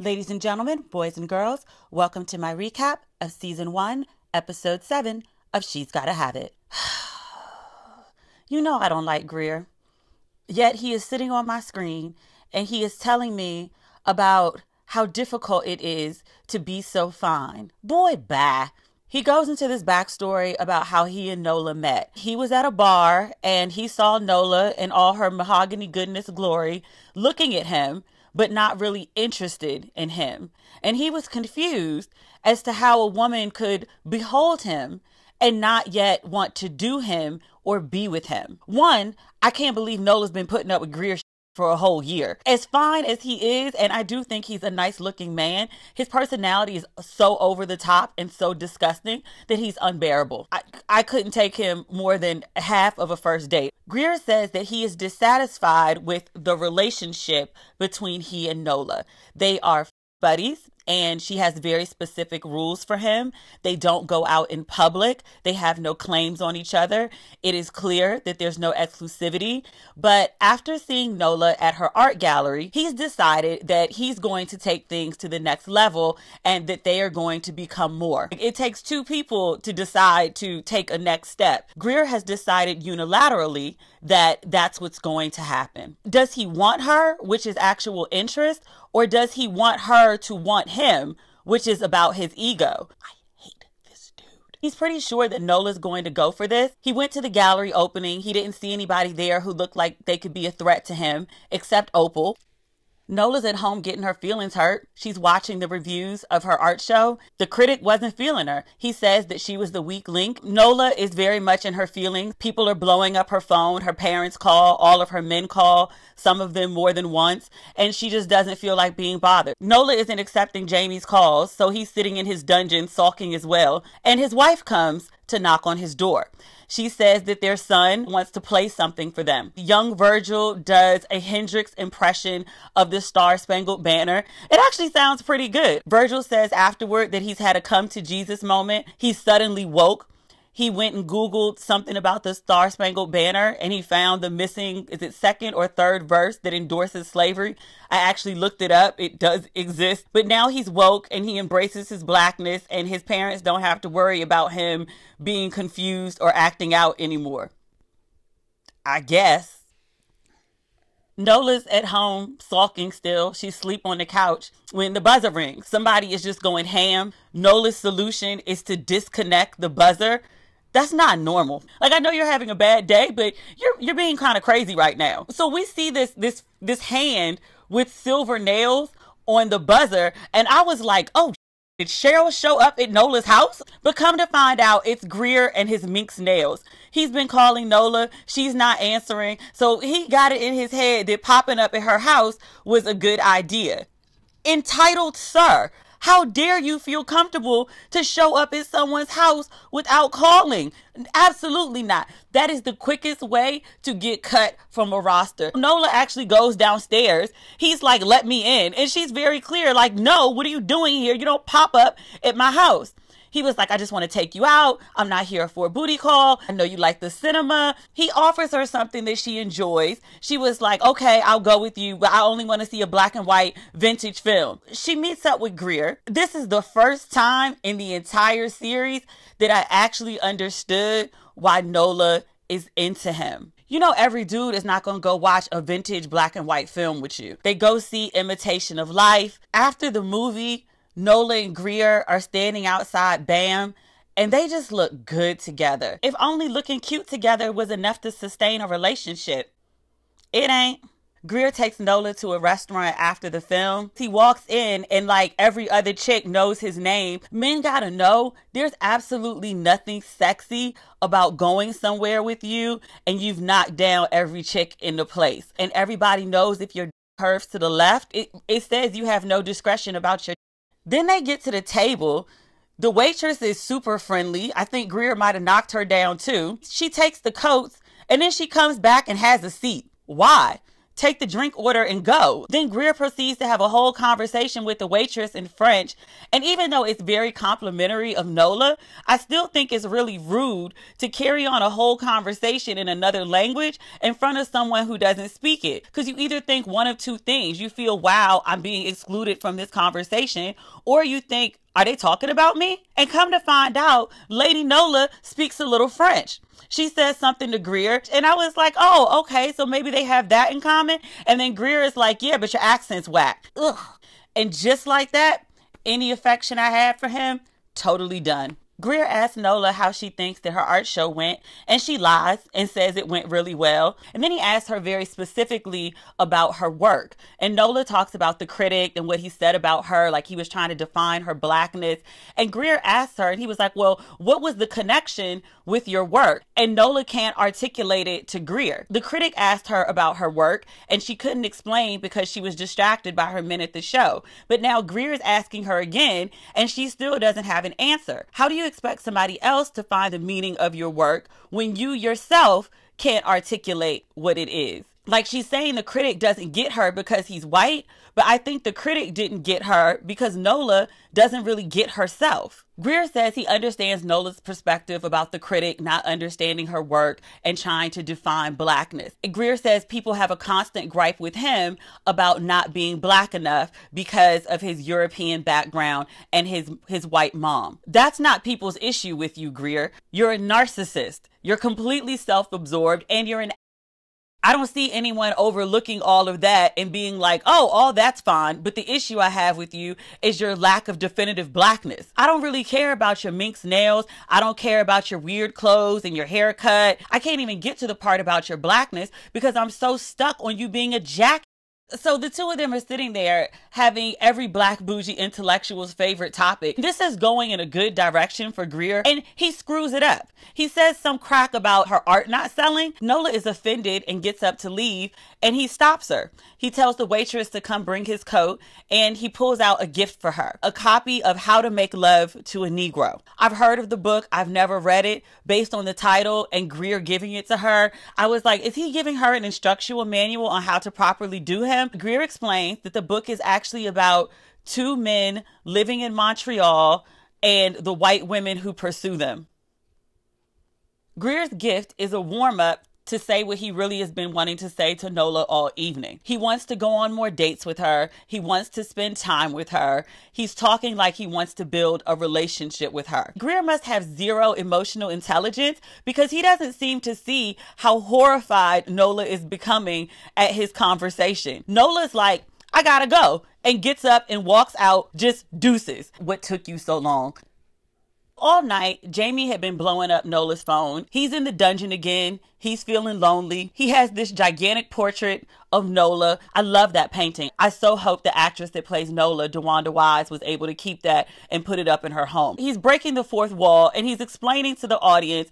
Ladies and gentlemen, boys and girls, welcome to my recap of Season 1, Episode 7 of She's Gotta Have It. You know I don't like Greer, yet he is sitting on my screen and he is telling me about how difficult it is to be so fine. Boy, bye. He goes into this backstory about how he and Nola met. He was at a bar and he saw Nola in all her mahogany goodness glory looking at him, but not really interested in him. And he was confused as to how a woman could behold him and not yet want to do him or be with him. One, I can't believe Nola's been putting up with Greer for a whole year. As fine as he is, and I do think he's a nice looking man, his personality is so over the top and so disgusting that he's unbearable. I couldn't take him more than half of a first date. Greer says that he is dissatisfied with the relationship between he and Nola. They are buddies, and she has very specific rules for him. They don't go out in public. They have no claims on each other. It is clear that there's no exclusivity. But after seeing Nola at her art gallery, he's decided that he's going to take things to the next level and that they are going to become more. It takes two people to decide to take a next step. Greer has decided unilaterally that that's what's going to happen. Does he want her, which is actual interest, or does he want her to want him, which is about his ego? I hate this dude. He's pretty sure that Nola's going to go for this. He went to the gallery opening. He didn't see anybody there who looked like they could be a threat to him, except Opal. Nola's at home getting her feelings hurt. She's watching the reviews of her art show. The critic wasn't feeling her. He says that she was the weak link. Nola is very much in her feelings. People are blowing up her phone. Her parents call. All of her men call. Some of them more than once. And she just doesn't feel like being bothered. Nola isn't accepting Jamie's calls, so he's sitting in his dungeon sulking as well. And his wife comes to knock on his door. She says that their son wants to play something for them. Young Virgil does a Hendrix impression of the Star Spangled Banner. It actually sounds pretty good. Virgil says afterward that he's had a come to Jesus moment. He suddenly woke. He went and Googled something about the Star Spangled Banner and he found the missing, is it second or third verse that endorses slavery? I actually looked it up. It does exist. But now he's woke and he embraces his blackness and his parents don't have to worry about him being confused or acting out anymore. I guess. Nola's at home sulking still. She's asleep on the couch when the buzzer rings. Somebody is just going ham. Nola's solution is to disconnect the buzzer. That's not normal. Like, I know you're having a bad day, but you're being kind of crazy right now. So we see this hand with silver nails on the buzzer, and I was like, oh, did Cheryl show up at Nola's house? But come to find out, it's Greer and his minx nails. He's been calling Nola. She's not answering. So he got it in his head that popping up at her house was a good idea. Entitled sir. How dare you feel comfortable to show up at someone's house without calling? Absolutely not. That is the quickest way to get cut from a roster. Nola actually goes downstairs. He's like, let me in. And she's very clear, like, no, what are you doing here? You don't pop up at my house. He was like, I just want to take you out. I'm not here for a booty call. I know you like the cinema. He offers her something that she enjoys. She was like, okay, I'll go with you, but I only want to see a black and white vintage film. She meets up with Greer. This is the first time in the entire series that I actually understood why Nola is into him. You know, every dude is not going to go watch a vintage black and white film with you. They go see Imitation of Life. After the movie, Nola and Greer are standing outside BAM, and they just look good together. If only looking cute together was enough to sustain a relationship. It ain't. Greer takes Nola to a restaurant after the film. He walks in and like every other chick knows his name. Men gotta know there's absolutely nothing sexy about going somewhere with you and you've knocked down every chick in the place. And everybody knows if your curves to the left, it says you have no discretion about your. Then they get to the table. The waitress is super friendly. I think Greer might have knocked her down too. She takes the coats and then she comes back and has a seat. Why? take the drink order and go. Then Greer proceeds to have a whole conversation with the waitress in French. And even though it's very complimentary of Nola, I still think it's really rude to carry on a whole conversation in another language in front of someone who doesn't speak it. Because you either think one of two things. You feel, wow, I'm being excluded from this conversation. Or you think, are they talking about me? And come to find out, Lady Nola speaks a little French. She says something to Greer, and I was like, oh, okay, so maybe they have that in common. And then Greer is like, yeah, but your accent's whack. Ugh. And just like that, any affection I had for him, totally done. Greer asks Nola how she thinks that her art show went, and she lies and says it went really well. And then he asks her very specifically about her work. And Nola talks about the critic and what he said about her, like he was trying to define her blackness. And Greer asks her, and he was like, well, what was the connection with your work? And Nola can't articulate it to Greer. The critic asked her about her work, and she couldn't explain because she was distracted by her men at the show. But now Greer is asking her again, and she still doesn't have an answer. How do you expect somebody else to find the meaning of your work when you yourself can't articulate what it is? Like, she's saying the critic doesn't get her because he's white, but I think the critic didn't get her because Nola doesn't really get herself. Greer says he understands Nola's perspective about the critic not understanding her work and trying to define blackness. And Greer says people have a constant gripe with him about not being black enough because of his European background and his white mom. That's not people's issue with you, Greer. You're a narcissist. You're completely self-absorbed, and you're an I don't see anyone overlooking all of that and being like, oh, all that's fine. But the issue I have with you is your lack of definitive blackness. I don't really care about your minx nails. I don't care about your weird clothes and your haircut. I can't even get to the part about your blackness because I'm so stuck on you being a jack. So the two of them are sitting there having every black bougie intellectual's favorite topic. This is going in a good direction for Greer, and he screws it up. He says some crack about her art not selling. Nola is offended and gets up to leave, and he stops her. He tells the waitress to come bring his coat, and he pulls out a gift for her, a copy of How to Make Love to a Negro. I've heard of the book. I've never read it. Based on the title and Greer giving it to her, I was like, is he giving her an instructional manual on how to properly do him? Greer explains that the book is actually about two men living in Montreal and the white women who pursue them. Greer's gift is a warm-up to say what he really has been wanting to say to Nola all evening. He wants to go on more dates with her. He wants to spend time with her. He's talking like he wants to build a relationship with her. Greer must have zero emotional intelligence because he doesn't seem to see how horrified Nola is becoming at his conversation. Nola's like, I gotta go, and gets up and walks out, just deuces. What took you so long? All night, Jamie had been blowing up Nola's phone. He's in the dungeon again. He's feeling lonely. He has this gigantic portrait of Nola. I love that painting. I so hope the actress that plays Nola, DeWanda Wise, was able to keep that and put it up in her home. He's breaking the fourth wall, and he's explaining to the audience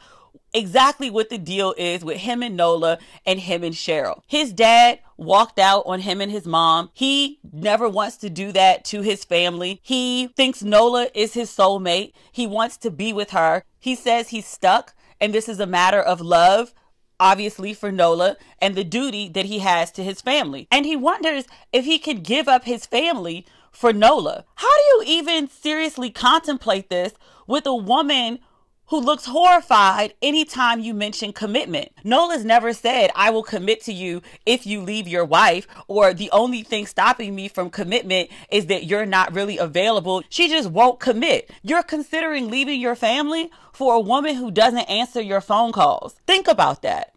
exactly what the deal is with him and Nola and him and Cheryl. His dad walked out on him and his mom. He never wants to do that to his family. He thinks Nola is his soulmate. He wants to be with her. He says he's stuck, and this is a matter of love, obviously, for Nola and the duty that he has to his family. And he wonders if he can give up his family for Nola. How do you even seriously contemplate this with a woman who looks horrified anytime you mention commitment? Nola's never said, I will commit to you if you leave your wife, or the only thing stopping me from commitment is that you're not really available. She just won't commit. You're considering leaving your family for a woman who doesn't answer your phone calls. Think about that.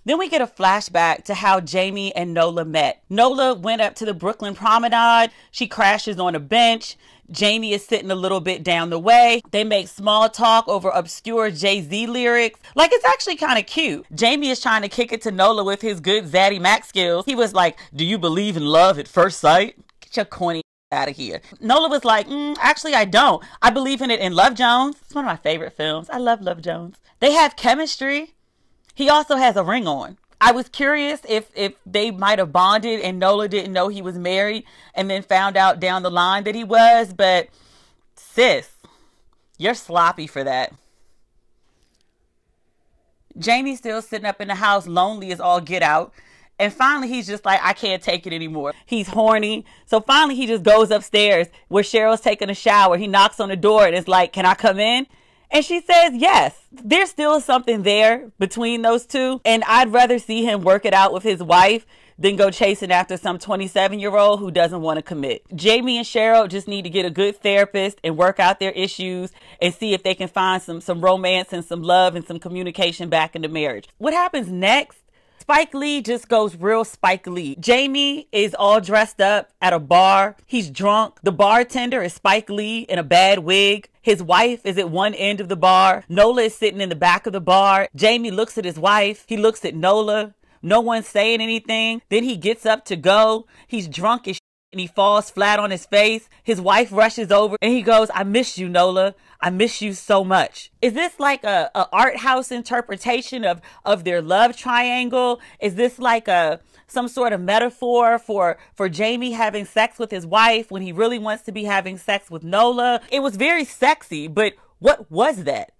Then we get a flashback to how Jamie and Nola met. Nola went up to the Brooklyn Promenade. She crashes on a bench. Jamie is sitting a little bit down the way. They make small talk over obscure Jay-Z lyrics. Like, it's actually kind of cute. Jamie is trying to kick it to Nola with his good Zaddy Mac skills. He was like, do you believe in love at first sight? Get your corny out of here. Nola was like, actually, I don't. I believe in it in Love Jones. It's one of my favorite films. I love Love Jones. They have chemistry. He also has a ring on. I was curious if they might have bonded and Nola didn't know he was married and then found out down the line that he was, but sis, you're sloppy for that. Jamie's still sitting up in the house, lonely as all get out, And finally, he's just like, I can't take it anymore. He's horny. So finally, he just goes upstairs where Cheryl's taking a shower. He knocks on the door and is like, can I come in? And she says, yes. There's still something there between those two. And I'd rather see him work it out with his wife than go chasing after some 27-year-old who doesn't want to commit. Jamie and Cheryl just need to get a good therapist and work out their issues and see if they can find some romance and some love and some communication back in the marriage. What happens next? Spike Lee just goes real Spike Lee. Jamie is all dressed up at a bar. He's drunk. The bartender is Spike Lee in a bad wig. His wife is at one end of the bar. Nola is sitting in the back of the bar. Jamie looks at his wife. He looks at Nola. No one's saying anything. Then he gets up to go. He's drunk as shit and he falls flat on his face. His wife rushes over and he goes, I miss you, Nola. I miss you so much. Is this like a art house interpretation of their love triangle? Is this like some sort of metaphor for Jamie having sex with his wife when he really wants to be having sex with Nola? It was very sexy, but what was that?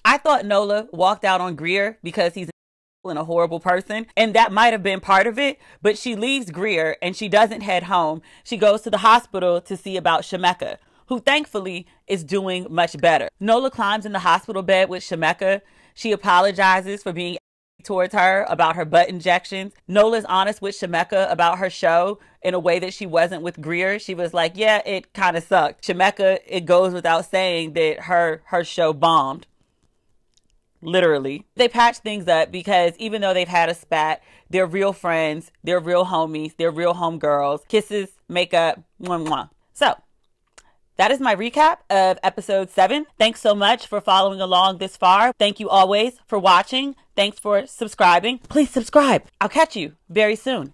I thought Nola walked out on Greer because he's and a horrible person, and that might have been part of it, but she leaves Greer and she doesn't head home. She goes to the hospital to see about Shemeka, who thankfully is doing much better. Nola climbs in the hospital bed with Shemeka. She apologizes for being towards her about her butt injections. Nola's honest with Shemeka about her show in a way that she wasn't with Greer. She was like, yeah, it kind of sucked. Shemeka, it goes without saying that her show bombed. Literally. They patch things up because even though they've had a spat, they're real friends, they're real homies, they're real homegirls. Kisses, makeup, mwah, mwah. So, that is my recap of episode 7. Thanks so much for following along this far. Thank you always for watching. Thanks for subscribing. Please subscribe. I'll catch you very soon.